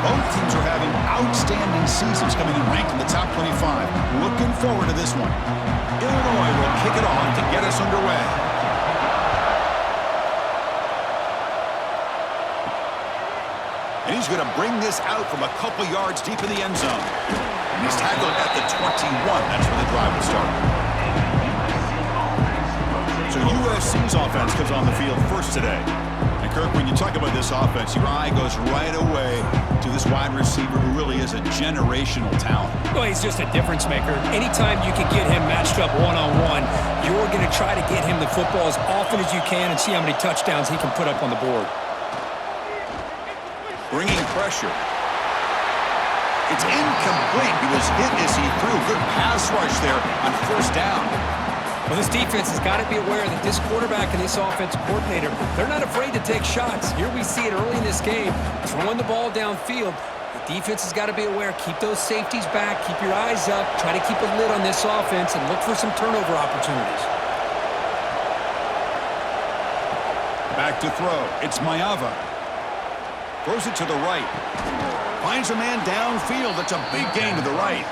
Both teams are having outstanding seasons, coming in ranked in the top 25. Looking forward to this one. Illinois will kick it off to get us underway. And he's going to bring this out from a couple yards deep in the end zone. And he's tackled at the 21. That's where the drive will start. So USC's offense comes on the field first today. And Kirk, when you talk about this offense, your eye goes right away to this wide receiver who really is a generational talent. Well, he's just a difference maker. Anytime you can get him matched up one-on-one, you're going to try to get him the football as often as you can and see how many touchdowns he can put up on the board. Bringing pressure. It's incomplete. He was hit as he threw. Good pass rush there on first down. Well, this defense has got to be aware that this quarterback and this offensive coordinator, they're not afraid to take shots. Here we see it early in this game, throwing the ball downfield. The defense has got to be aware. Keep those safeties back. Keep your eyes up. Try to keep a lid on this offense and look for some turnover opportunities. Back to throw. It's Mayava. Throws it to the right. Finds a man downfield. That's a big gain to the right.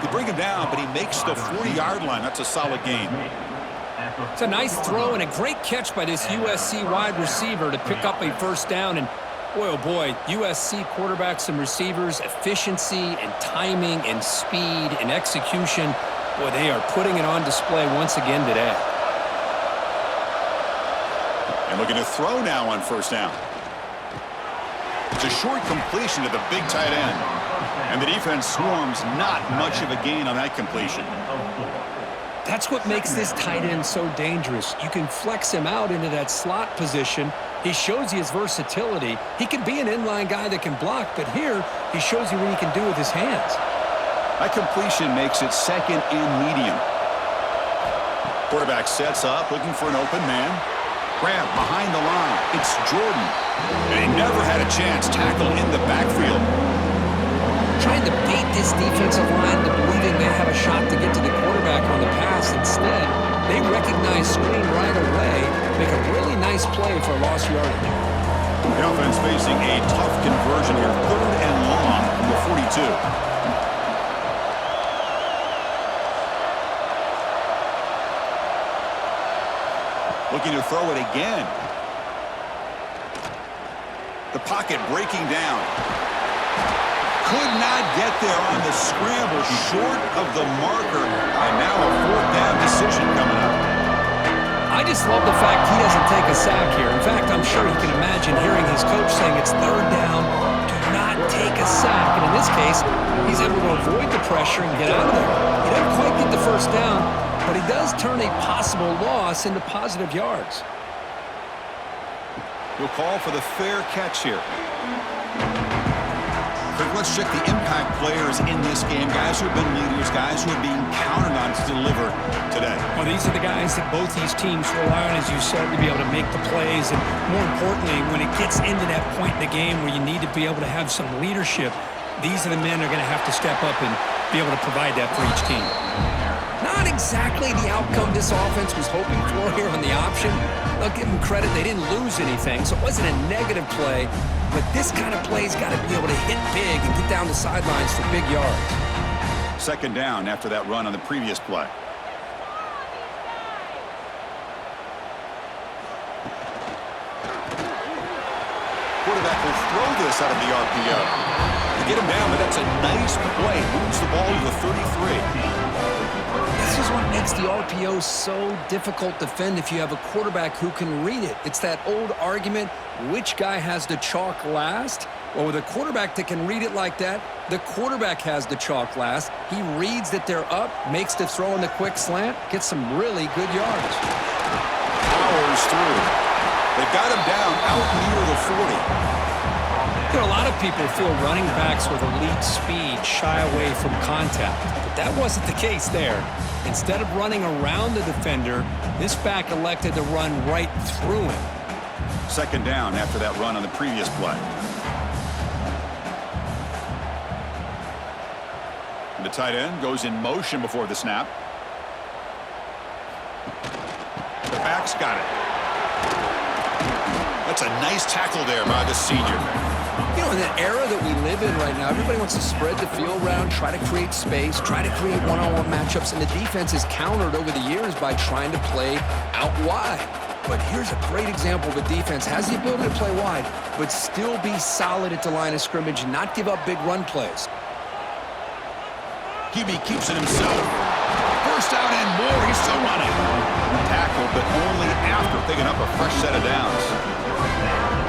They bring him down, but he makes the 40-yard line. That's a solid gain. It's a nice throw and a great catch by this USC wide receiver to pick up a first down. And boy, oh boy, USC quarterbacks and receivers, efficiency and timing and speed and execution. Boy, they are putting it on display once again today. And looking to throw now on first down. It's a short completion to the big tight end. And the defense swarms, not much of a gain on that completion. That's what makes this tight end so dangerous. You can flex him out into that slot position. He shows you his versatility. He can be an inline guy that can block, but here he shows you what he can do with his hands. That completion makes it second and medium. Quarterback sets up, looking for an open man. Grab behind the line. It's Jordan. And he never had a chance. Tackle in the backfield. Trying to bait this defensive line to believing they have a shot to get to the quarterback on the pass. Instead, they recognize screen right away, make a really nice play for lost yardage. The offense facing a tough conversion here. 3rd and long from the 42. Looking to throw it again. The pocket breaking down. Could not get there on the scramble, short of the marker. And now a 4th down decision coming up. I just love the fact he doesn't take a sack here. In fact, I'm sure he can imagine hearing his coach saying it's 3rd down, do not take a sack. And in this case, he's able to avoid the pressure and get out of there. He doesn't quite get the first down, but he does turn a possible loss into positive yards. He'll call for the fair catch here. Let's check the impact players in this game. Guys who have been leaders, guys who are being counted on to deliver today. Well, these are the guys that both these teams rely on, as you said, to be able to make the plays. And more importantly, when it gets into that point in the game where you need to be able to have some leadership, these are the men that are going to have to step up and be able to provide that for each team. Not exactly the outcome this offense was hoping for here on the option. I'll give them credit. They didn't lose anything, so it wasn't a negative play. But this kind of play's got to be able to hit big and get down the sidelines for big yards. 2nd down after that run on the previous play. Quarterback will throw this out of the RPO. To get him down, but that's a nice play. Moves the ball to the 33. This is what makes the RPO so difficult to defend if you have a quarterback who can read it. It's that old argument, which guy has the chalk last? Well, with a quarterback that can read it like that, the quarterback has the chalk last. He reads that they're up, makes the throw in the quick slant, gets some really good yards. Powers through. They've got him down out near the 40. You know, a lot of people feel running backs with elite speed shy away from contact, but that wasn't the case there. Instead of running around the defender, this back elected to run right through him. 2nd down after that run on the previous play. And the tight end goes in motion before the snap. The back's got it. That's a nice tackle there by the senior. You know, in the era that we live in right now. Everybody wants to spread the field around, try to create space, try to create one-on-one matchups, and the defense is countered over the years by trying to play out wide. But here's a great example of a defense has the ability to play wide, but still be solid at the line of scrimmage and not give up big run plays. QB keeps it himself. First down and more. He's still running. Tackle, but only after picking up a fresh set of downs.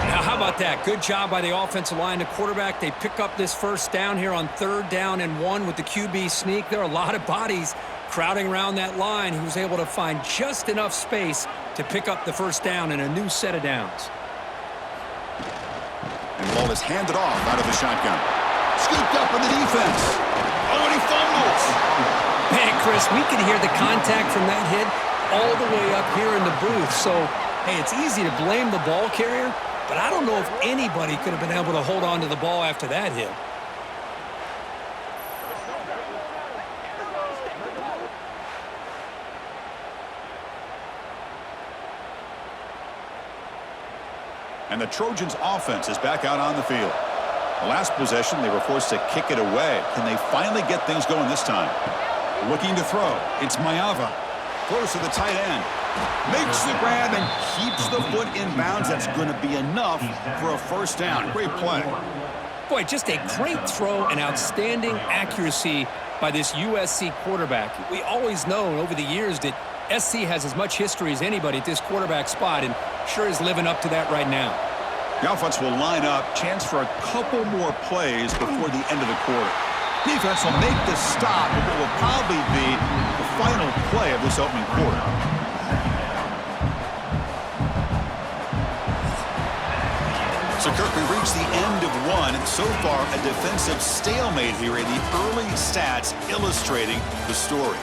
Now, how about that? Good job by the offensive line. The quarterback, they pick up this first down here on 3rd down and 1 with the QB sneak. There are a lot of bodies crowding around that line. He was able to find just enough space to pick up the first down and a new set of downs. And the ball is handed off out of the shotgun. Scooped up in the defense. Oh, and he fumbles. Man, Chris, we can hear the contact from that hit all the way up here in the booth. So, hey, it's easy to blame the ball carrier, but I don't know if anybody could have been able to hold on to the ball after that hit. And the Trojans' offense is back out on the field. The last possession, they were forced to kick it away. Can they finally get things going this time? Looking to throw. It's Mayava. Throws to the tight end. Makes the grab and keeps the foot in bounds. That's going to be enough for a first down. Great play. Boy, just a great throw and outstanding accuracy by this USC quarterback. We always know over the years that SC has as much history as anybody at this quarterback spot, and sure is living up to that right now. The offense will line up. Chance for a couple more plays before the end of the quarter. Defense will make the stop with what will probably be the final play of this opening quarter. So, Kirk, we reached the end of one. So far, a defensive stalemate here, and the early stats illustrating the story.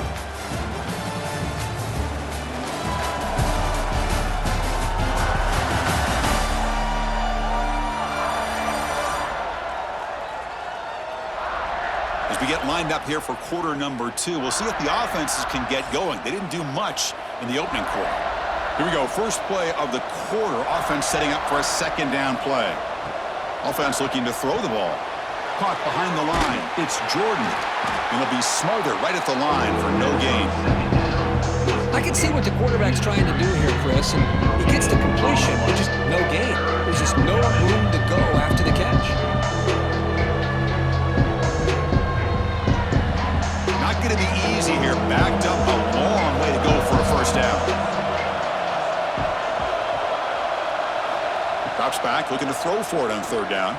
As we get lined up here for quarter number 2, we'll see if the offenses can get going. They didn't do much in the opening quarter. Here we go. First play of the quarter. Offense setting up for a second down play. Offense looking to throw the ball. Caught behind the line. It's Jordan. And he'll be smothered right at the line for no gain. I can see what the quarterback's trying to do here, Chris. And he gets the completion, but just no gain. There's just no room to go after the catch. Not going to be easy here. Backed up a long way to go for a first down. Drops back, looking to throw for it on 3rd down.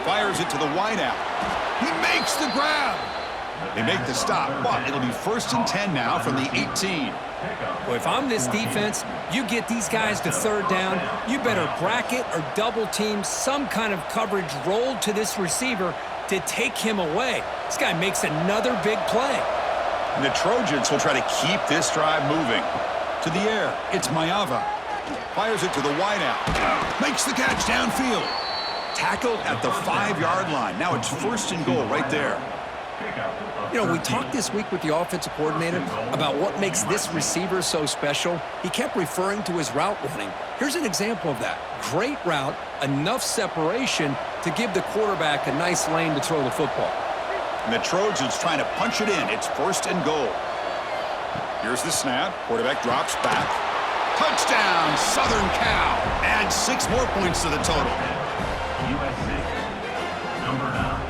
Fires it to the wideout. He makes the grab. They make the stop, but it'll be 1st and 10 now from the 18. Well, if I'm this defense, you get these guys to 3rd down, you better bracket or double team some kind of coverage rolled to this receiver to take him away. This guy makes another big play. And the Trojans will try to keep this drive moving. To the air, it's Mayava. Fires it to the wideout. Makes the catch downfield. Tackled at the 5-yard line. Now it's 1st and goal right there. You know, we talked this week with the offensive coordinator about what makes this receiver so special. He kept referring to his route running. Here's an example of that. Great route, enough separation to give the quarterback a nice lane to throw the football. And the Trojans trying to punch it in. It's 1st and goal. Here's the snap. Quarterback drops back. Touchdown, Southern Cal. Adds 6 more points to the total. USC, number 9.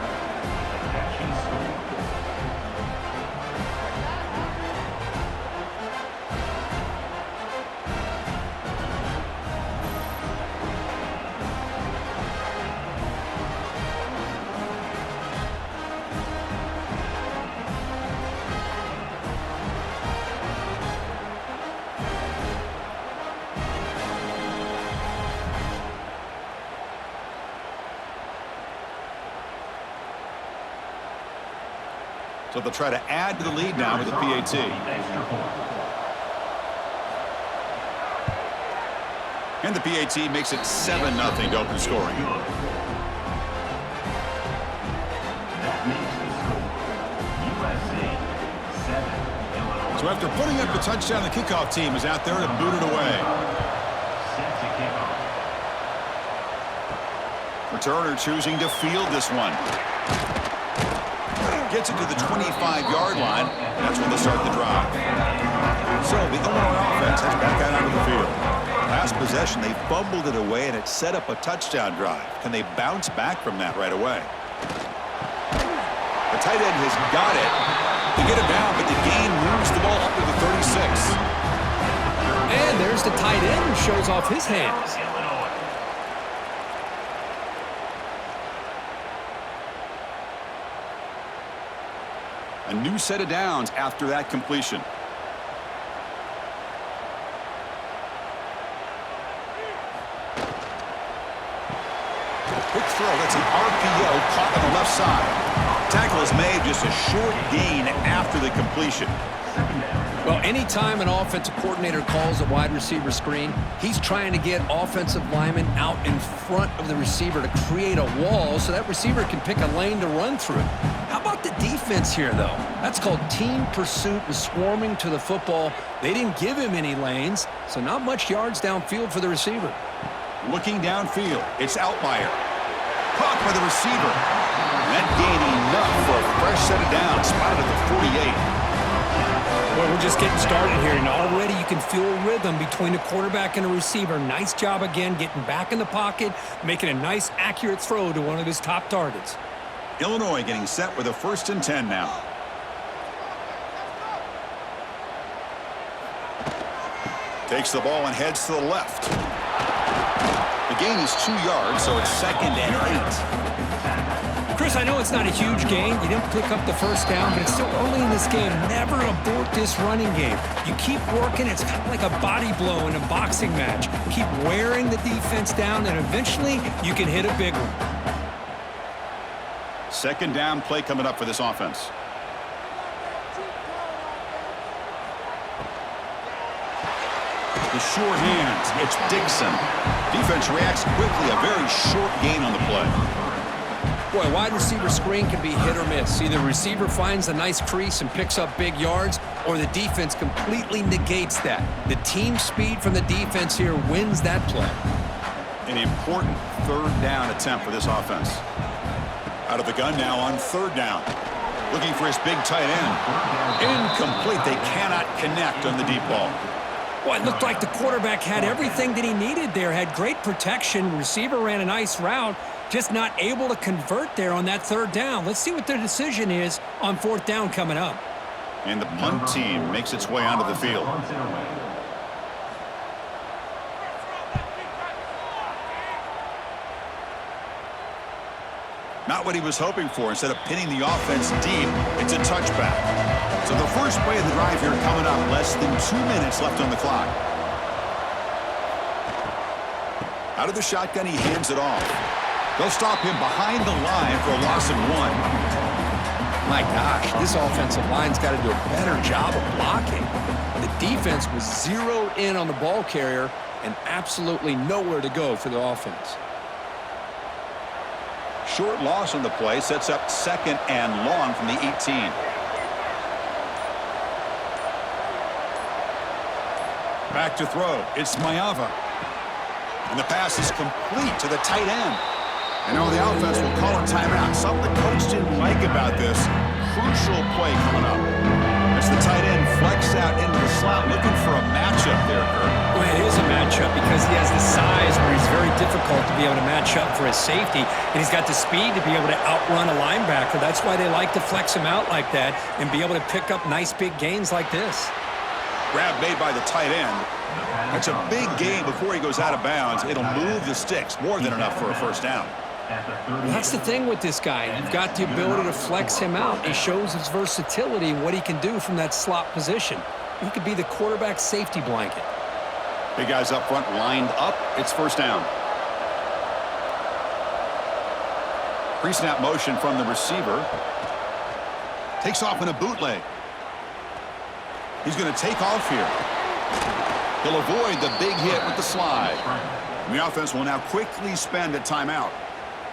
So they'll try to add to the lead now with the PAT. And the PAT makes it 7-0 to open scoring. So after putting up the touchdown, the kickoff team is out there to boot it away. Returner choosing to field this one. Gets it to the 25-yard line. That's when they start the drive. So the Illinois offense heads back out onto the field. Last possession, they fumbled it away, and it set up a touchdown drive. Can they bounce back from that right away? The tight end has got it. They get it down, but the gain moves the ball up to the 36. And there's the tight end who shows off his hands. A new set of downs after that completion. Quick throw. That's an RPO caught on the left side. Tackle is made, just a short gain after the completion. Well, anytime an offensive coordinator calls a wide receiver screen, he's trying to get offensive linemen out in front of the receiver to create a wall so that receiver can pick a lane to run through. How about the defense here, though? That's called team pursuit and swarming to the football. They didn't give him any lanes, so not much yards downfield for the receiver. Looking downfield, it's Outlier. Caught by the receiver. That gain enough for a fresh set of downs, spotted at the 48. Well, we're just getting started here, and already you can feel a rhythm between the quarterback and the receiver. Nice job again getting back in the pocket, making a nice, accurate throw to one of his top targets. Illinois getting set with a 1st and 10 now. Takes the ball and heads to the left. The gain is 2 yards, so it's 2nd and 8. Chris, I know it's not a huge gain. You didn't pick up the first down, but it's still early in this game. Never abort this running game. You keep working. It's kind of like a body blow in a boxing match. Keep wearing the defense down, and eventually you can hit a big one. 2nd down play coming up for this offense. The short hands. It's Dixon. Defense reacts quickly. A very short gain on the play. Boy, wide receiver screen can be hit or miss. Either the receiver finds a nice crease and picks up big yards, or the defense completely negates that. The team speed from the defense here wins that play. An important 3rd down attempt for this offense. Out of the gun now on 3rd down. Looking for his big tight end. Incomplete. They cannot connect on the deep ball. Well, it looked like the quarterback had everything that he needed there. Had great protection. Receiver ran a nice route. Just not able to convert there on that 3rd down. Let's see what their decision is on 4th down coming up. And the punt team makes its way onto the field. Not what he was hoping for. Instead of pinning the offense deep, it's a touchback. So the first play of the drive here coming up. Less than 2 minutes left on the clock. Out of the shotgun, he hands it off. They'll stop him behind the line for a loss of 1. My gosh, this offensive line's got to do a better job of blocking. The defense was zeroed in on the ball carrier and absolutely nowhere to go for the offense. Short loss on the play sets up 2nd and long from the 18. Back to throw. It's Mayava. And the pass is complete to the tight end. And now the offense will call a timeout. Something the coach didn't like about this. Crucial play coming up. As the tight end flex out into the slot, looking for a matchup there, Kurt. Well, it is a matchup because he has the size where he's very difficult to be able to match up for his safety, and he's got the speed to be able to outrun a linebacker. That's why they like to flex him out like that and be able to pick up nice big gains like this. Grab made by the tight end. That's a big gain before he goes out of bounds. It'll move the sticks, more than enough for a 1st down. That's the thing with this guy. You've got the ability to flex him out. He shows his versatility, what he can do from that slot position. He could be the quarterback safety blanket. Big guys up front lined up. It's 1st down. Pre-snap motion from the receiver. Takes off in a bootleg. He's going to take off here. He'll avoid the big hit with the slide. And the offense will now quickly spend a timeout.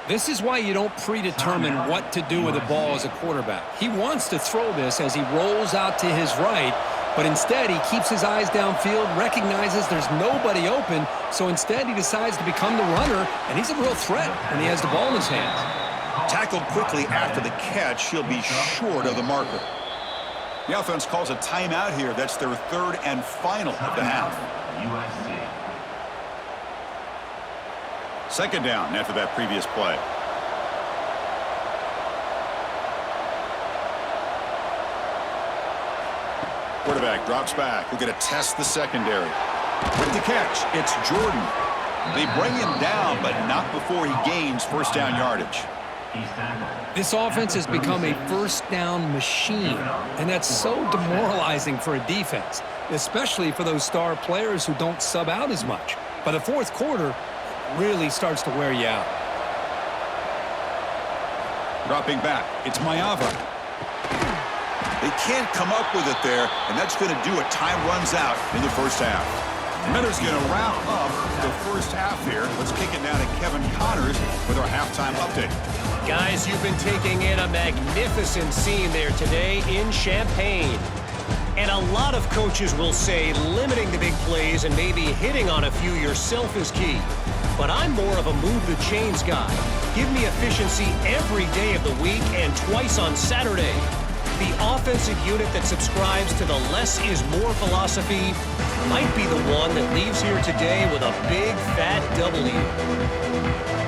This is why you don't predetermine what to do with the ball as a quarterback. He wants to throw this as he rolls out to his right, But instead, he keeps his eyes downfield, recognizes there's nobody open, so instead he decides to become the runner, and he's a real threat when he has the ball in his hands. Tackled quickly after the catch, he'll be short of the marker. The offense calls a timeout here. That's their third and final of the half. USC. Second down after that previous play. Quarterback drops back. We're going to test the secondary. With the catch, it's Jordan. They bring him down, but not before he gains first down yardage. This offense has become a first down machine, and that's so demoralizing for a defense, especially for those star players who don't sub out as much. By the fourth quarter, it really starts to wear you out. Dropping back, it's Maeva. They can't come up with it there, and that's going to do it. Time runs out in the first half. Minner's going to wrap up the first half here. Let's kick it down to Kevin Connors with our halftime update. Guys, you've been taking in a magnificent scene there today in Champaign. And a lot of coaches will say limiting the big plays and maybe hitting on a few yourself is key. But I'm more of a move the chains guy. Give me efficiency every day of the week and twice on Saturday. The offensive unit that subscribes to the less is more philosophy might be the one that leaves here today with a big fat W.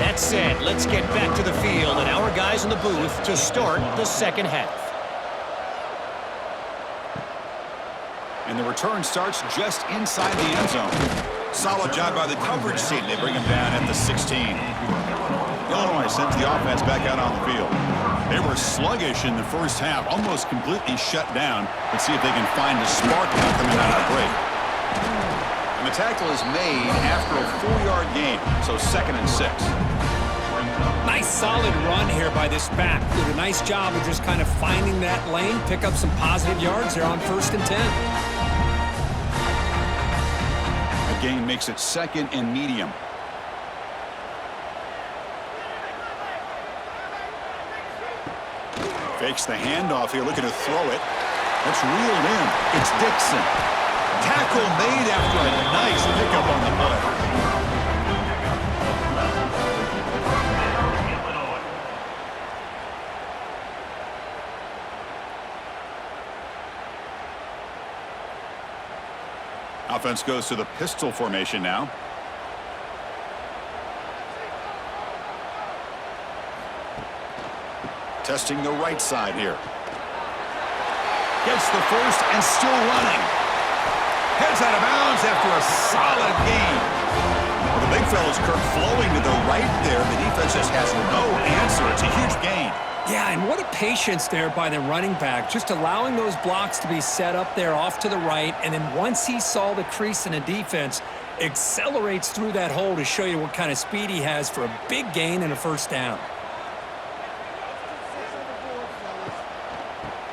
That said, let's get back to the field and our guys in the booth to start the second half. And the return starts just inside the end zone. Solid job by the coverage team. They bring him down at the 16. Illinois sends the offense back out on the field. They were sluggish in the first half, almost completely shut down. Let's see if they can find a spark now coming out of the break. And the tackle is made after a 4-yard gain, so 2nd and 6. Nice solid run here by this back. Did a nice job of just kind of finding that lane, pick up some positive yards there on 1st and 10. The gain makes it 2nd and medium. Fakes the handoff here, looking to throw it. That's reeled in. It's Dixon. Tackle made after a nice pickup on the play. Offense goes to the pistol formation now. Testing the right side here. Gets the first and still running. Heads out of bounds after a solid gain. Well, the big fella's Kirk flowing to the right there. The defense just has no answer. It's a huge gain. Yeah, and what a patience there by the running back, just allowing those blocks to be set up there off to the right, and then once he saw the crease in the defense, accelerates through that hole to show you what kind of speed he has for a big gain and a first down.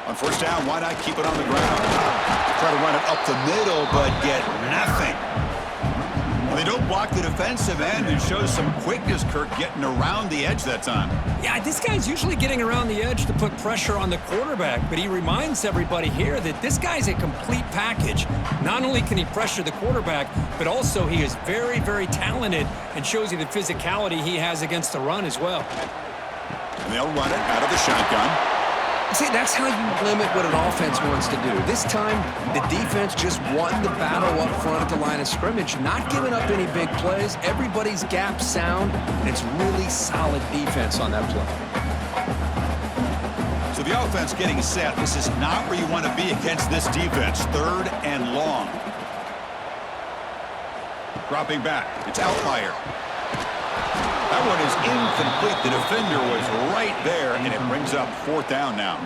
On first down, why not keep it on the ground? Try to run it up the middle, but get nothing. Well, they don't block the defensive end. It shows some quickness, Kirk, getting around the edge that time. Yeah, this guy's usually getting around the edge to put pressure on the quarterback, but he reminds everybody here that this guy's a complete package. Not only can he pressure the quarterback, but also he is very, very talented and shows you the physicality he has against the run as well. And they'll run it out of the shotgun. See, that's how you limit what an offense wants to do. This time, the defense just won the battle up front at the line of scrimmage, not giving up any big plays. Everybody's gap sound, and it's really solid defense on that play. So the offense getting set. This is not where you want to be against this defense. 3rd and long. Dropping back. It's Outlier. That one is incomplete. The defender was right there, and it brings up 4th down now.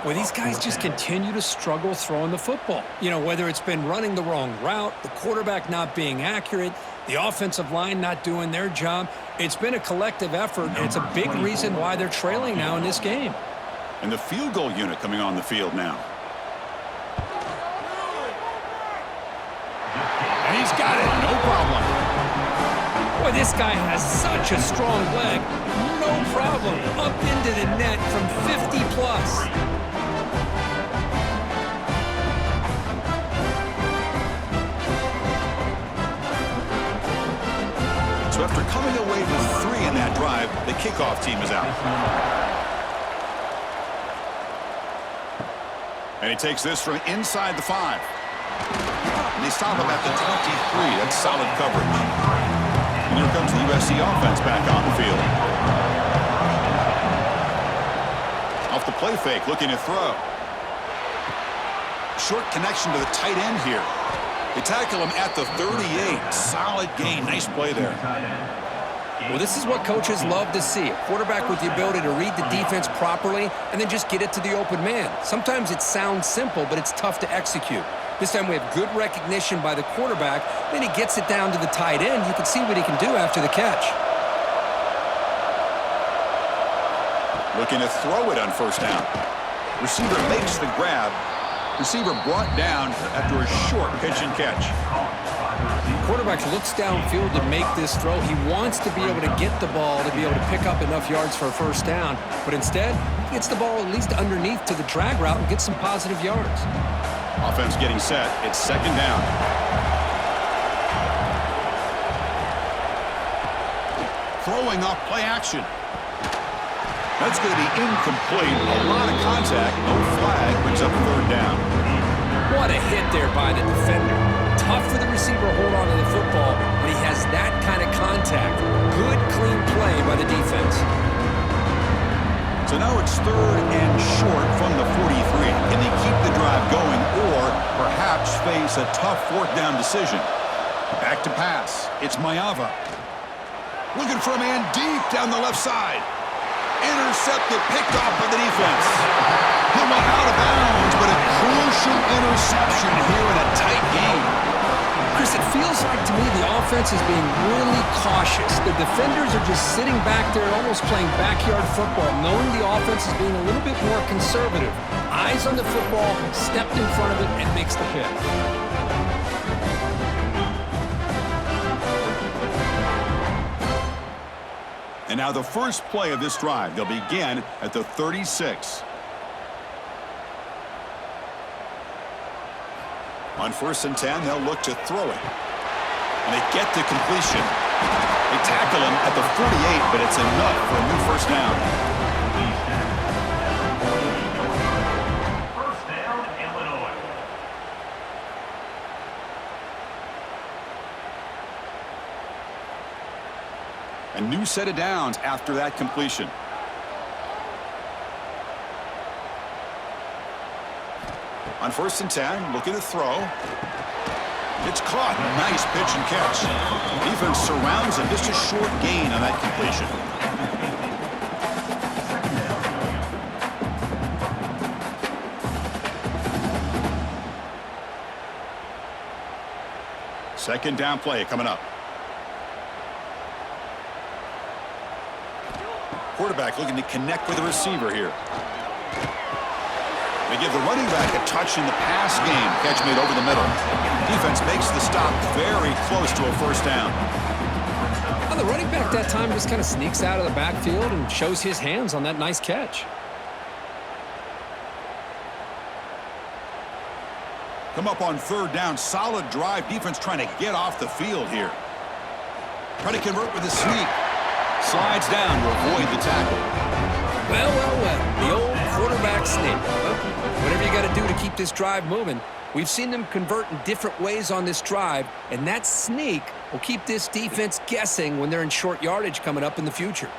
Well, these guys just continue to struggle throwing the football. You know, whether it's been running the wrong route, the quarterback not being accurate, the offensive line not doing their job. It's been a collective effort, and it's a big reason why they're trailing now in this game. And the field goal unit coming on the field now. And he's got it. No problem. Boy, this guy has such a strong leg. No problem. Up into the net from 50 plus. coming away with 3 in that drive. The kickoff team is out. And he takes this from inside the 5. And they stop him at the 23. That's solid coverage. And here comes the USC offense back on the field. Off the play fake, looking to throw. Short connection to the tight end here. They tackle him at the 38. Solid gain. Nice play there. Well, this is what coaches love to see. A quarterback with the ability to read the defense properly and then just get it to the open man. Sometimes it sounds simple, but it's tough to execute. This time we have good recognition by the quarterback. Then he gets it down to the tight end. You can see what he can do after the catch. Looking to throw it on first down. Receiver makes the grab. Receiver brought down after a short pitch and catch. Quarterback looks downfield to make this throw. He wants to be able to get the ball to be able to pick up enough yards for a first down. But instead, he gets the ball at least underneath to the drag route and gets some positive yards. Offense getting set. It's second down. Throwing off play action. That's going to be incomplete. A lot of contact. No flag. Brings up third down. What a hit there by the defender. Tough for the receiver to hold on to the football, but he has that kind of contact. Good, clean play by the defense. So now it's third and short from the 43. Can they keep the drive going or perhaps face a tough fourth down decision? Back to pass. It's Mayava. Looking for a man deep down the left side. Intercepted, picked off by the defense. He went out of bounds, but a crucial interception here in a tight game. Chris, it feels like to me the offense is being really cautious. The defenders are just sitting back there almost playing backyard football, knowing the offense is being a little bit more conservative. Eyes on the football, stepped in front of it, and makes the pick. And now the first play of this drive. They'll begin at the 36. On first and 10, they'll look to throw it. And they get the completion. They tackle him at the 48, but it's enough for a new first down. First down, Illinois. A new set of downs after that completion. On first and 10, looking to throw. It's caught. Nice pitch and catch. Defense surrounds him. Just a short gain on that completion. Second down play coming up. Quarterback looking to connect with the receiver here. They give the running back a touch in the pass game. Catch made over the middle. Defense makes the stop very close to a first down. Well, the running back that time just kind of sneaks out of the backfield and shows his hands on that nice catch. Come up on third down. Solid drive. Defense trying to get off the field here. Try to convert with a sneak. Slides down to avoid the tackle. Well, well, well. The old quarterback sneak. Well, whatever you got to do to keep this drive moving. We've seen them convert in different ways on this drive, and that sneak will keep this defense guessing when they're in short yardage coming up in the future.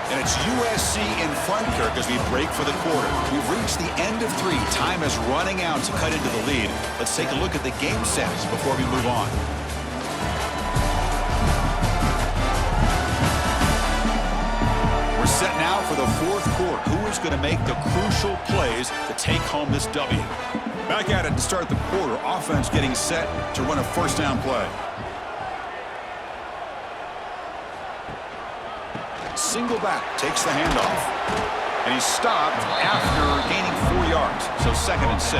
And it's USC in front, Kirk, as we break for the quarter. We've reached the end of 3. Time is running out to cut into the lead. Let's take a look at the game sets before we move on. We're set now for the fourth quarter. Who is going to make the crucial plays to take home this W? Back at it to start the quarter. Offense getting set to run a first down play. Single back takes the handoff. And he's stopped after gaining 4 yards. So second and 6.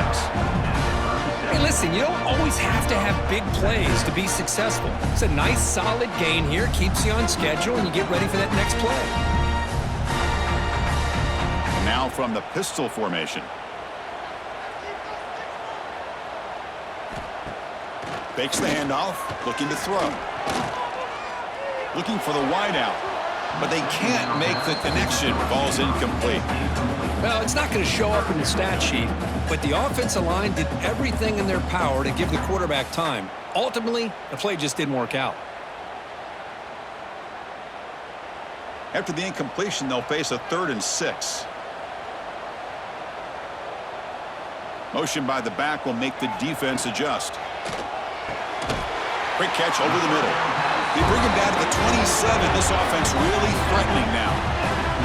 Hey, listen, you don't always have to have big plays to be successful. It's a nice, solid gain here. Keeps you on schedule, and you get ready for that next play. Now from the pistol formation. Fakes the handoff, looking to throw. Looking for the wideout, but they can't make the connection. Ball's incomplete. Well, it's not going to show up in the stat sheet, but the offensive line did everything in their power to give the quarterback time. Ultimately, the play just didn't work out. After the incompletion, they'll face a 3rd and 6. Motion by the back will make the defense adjust. Quick catch over the middle. They bring him down to the 27. This offense really threatening now.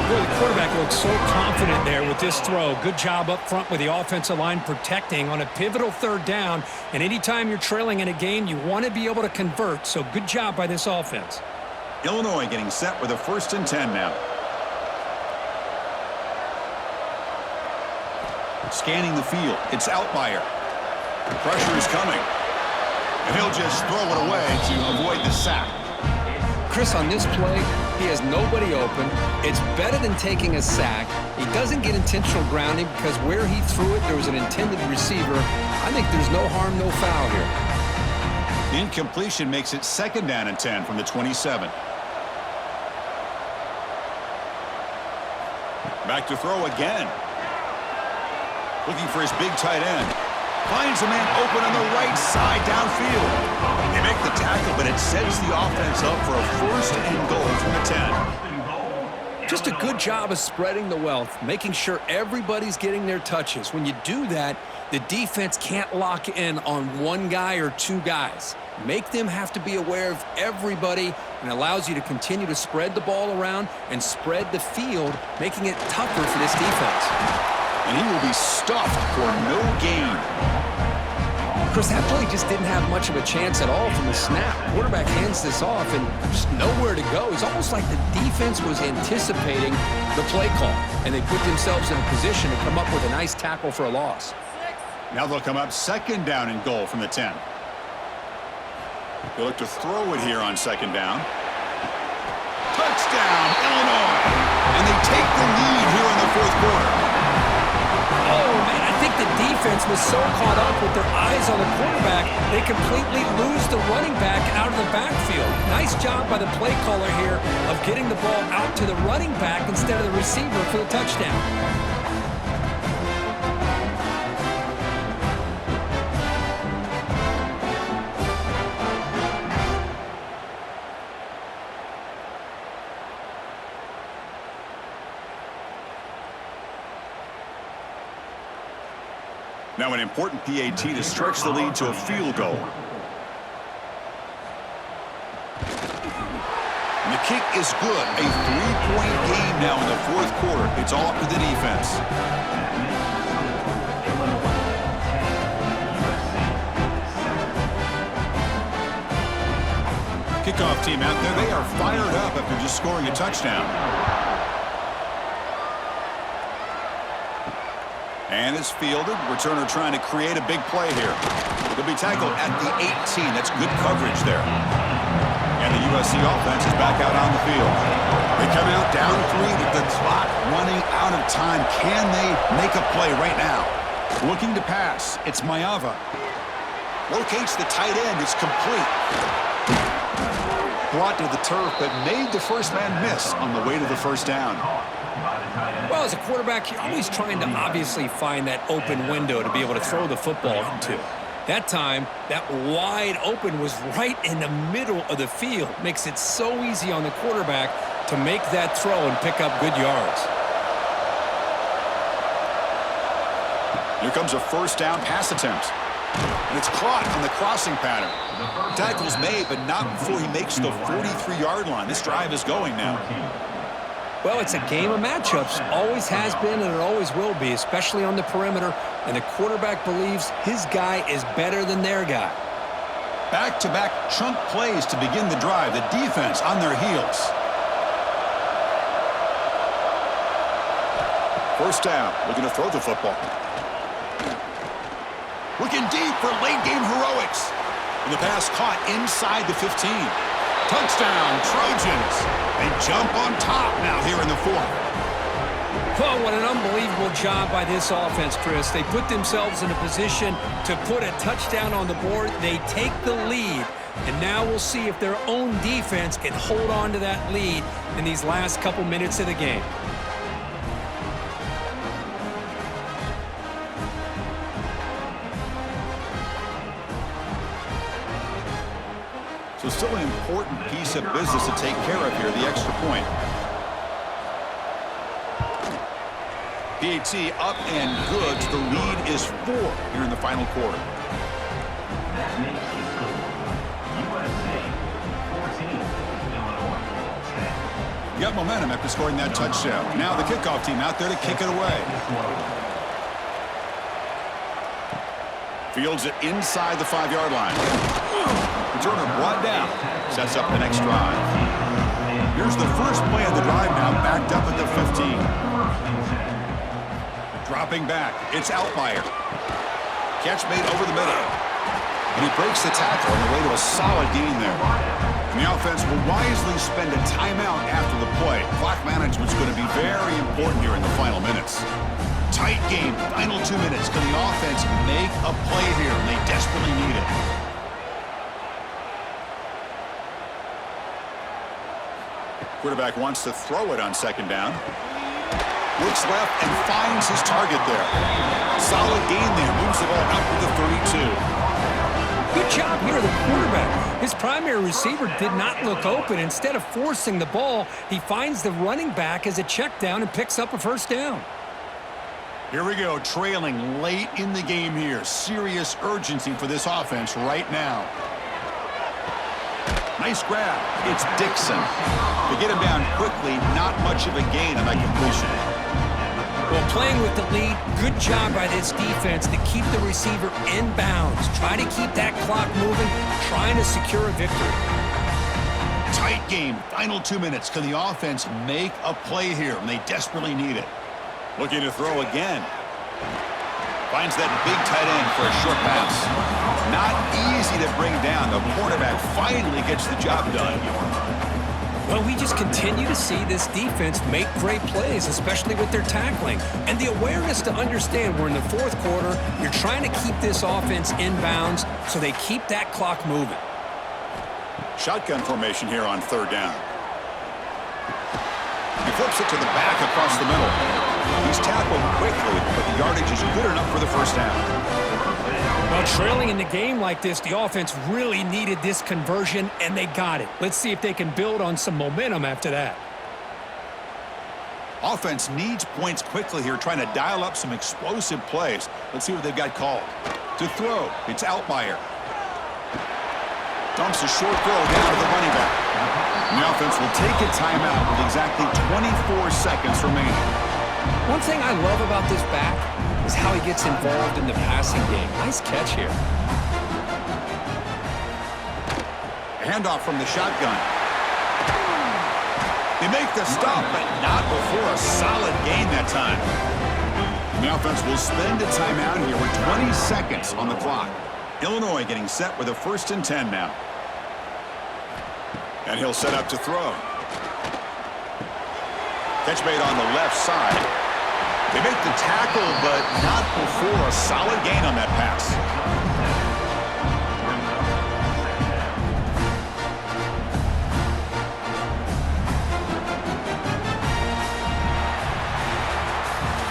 Boy, the quarterback looks so confident there with this throw. Good job up front with the offensive line protecting on a pivotal 3rd down. And anytime you're trailing in a game, you want to be able to convert. So good job by this offense. Illinois getting set with a 1st and 10 now. Scanning the field. It's Outlier. Pressure is coming. And he'll just throw it away to avoid the sack. Chris, on this play, he has nobody open. It's better than taking a sack. He doesn't get intentional grounding because where he threw it, there was an intended receiver. I think there's no harm, no foul here. The incompletion makes it 2nd down and 10 from the 27. Back to throw again. Looking for his big tight end. Finds a man open on the right side downfield. They make the tackle, but it sets the offense up for a 1st and goal from the 10. Just a good job of spreading the wealth, making sure everybody's getting their touches. When you do that, the defense can't lock in on one guy or 2 guys. Make them have to be aware of everybody, and allows you to continue to spread the ball around and spread the field, making it tougher for this defense. And he will be stuffed for no gain. Chris, that play just didn't have much of a chance at all from the snap. Quarterback hands this off and just nowhere to go. It's almost like the defense was anticipating the play call, and they put themselves in a position to come up with a nice tackle for a loss. Now they'll come up 2nd down and goal from the 10. They'll look to throw it here on 2nd down. Touchdown, Illinois! And they take the lead here in the 4th quarter. Oh, man, I think the defense was so caught up with their eyes on the quarterback, they completely lose the running back out of the backfield. Nice job by the play caller here of getting the ball out to the running back instead of the receiver for the touchdown. Now an important PAT to stretch the lead to a field goal. And the kick is good. A 3-point game now in the 4th quarter. It's all up to the defense. Kickoff team out there. They are fired up after just scoring a touchdown. And it's fielded. Returner trying to create a big play here. He'll be tackled at the 18. That's good coverage there. And the USC offense is back out on the field. They come out down 3 with the clock running out of time. Can they make a play right now? Looking to pass. It's Maeva. Locates the tight end. It's complete. Brought to the turf, but made the first man miss on the way to the 1st down. Well, as a quarterback, you're always trying to obviously find that open window to be able to throw the football into. That time, that wide open was right in the middle of the field. Makes it so easy on the quarterback to make that throw and pick up good yards. Here comes a 1st down pass attempt. And it's caught on the crossing pattern. Tackle's made, but not before he makes the 43-yard line. This drive is going now. Well, it's a game of matchups. Always has been, and it always will be, especially on the perimeter. And the quarterback believes his guy is better than their guy. Back-to-back chunk plays to begin the drive. The defense on their heels. 1st down, looking to throw the football. Looking deep for late-game heroics. And the pass caught inside the 15. Touchdown, Trojans. They jump on top now here in the 4th. Oh, what an unbelievable job by this offense, Chris. They put themselves in a position to put a touchdown on the board. They take the lead, and now we'll see if their own defense can hold on to that lead in these last couple minutes of the game. So still an important piece of business to take care of here, the extra point. PAT up and good. The lead is 4 here in the final quarter. That makes the score USC 14, Illinois 10. You got momentum after scoring that touchdown. Now the kickoff team out there to kick it away. Fields it inside the 5-yard line. Returner brought down. Sets up the next drive. Here's the first play of the drive now, backed up at the 15. Dropping back, it's Outlier. Catch made over the middle. And he breaks the tackle on the way to a solid gain there. And the offense will wisely spend a timeout after the play. Clock management's going to be very important here in the final minutes. Tight game, final 2 minutes. Can the offense make a play here? And they desperately need it. Quarterback wants to throw it on second down. Looks left and finds his target there. Solid gain there. Moves the ball out to the 32. Good job here, the quarterback. His primary receiver did not look open. Instead of forcing the ball, he finds the running back as a check down and picks up a first down. Here we go, trailing late in the game here. Serious urgency for this offense right now. Nice grab. It's Dixon. To get him down quickly, not much of a gain on that completion. Well, playing with the lead, good job by this defense to keep the receiver in bounds. Try to keep that clock moving, trying to secure a victory. Tight game, final 2 minutes. Can the offense make a play here? And they desperately need it. Looking to throw again. Finds that big tight end for a short pass. Not easy to bring down. The quarterback finally gets the job done. Well, we just continue to see this defense make great plays, especially with their tackling. And the awareness to understand we're in the fourth quarter, you're trying to keep this offense in bounds so they keep that clock moving. Shotgun formation here on third down. He flips it to the back across the middle. He's tackled quickly, but the yardage is good enough for the first down. Well, trailing in the game like this, the offense really needed this conversion, and they got it. Let's see if they can build on some momentum after that. Offense needs points quickly here, trying to dial up some explosive plays. Let's see what they've got called. To throw, it's Outlier. Dumps a short throw down to the running back. And the offense will take a timeout with exactly 24 seconds remaining. One thing I love about this back is how he gets involved in the passing game. Nice catch here. Handoff from the shotgun. They make the stop, but not before a solid gain that time. And the offense will spend a timeout here with 20 seconds on the clock. Illinois getting set with a 1st and 10 now. And he'll set up to throw. Catch made on the left side. They make the tackle, but not before a solid gain on that pass.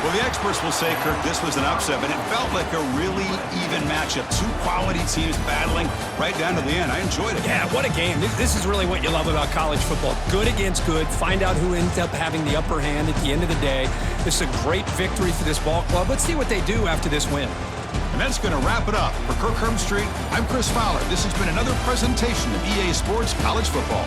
Well, the experts will say, Kirk, this was an upset, but it felt like a really even matchup. Two quality teams battling right down to the end. I enjoyed it. Yeah, what a game. This is really what you love about college football. Good against good. Find out who ends up having the upper hand at the end of the day. This is a great victory for this ball club. Let's see what they do after this win. And that's going to wrap it up. For Kirk Hermstreet, I'm Chris Fowler. This has been another presentation of EA Sports College Football.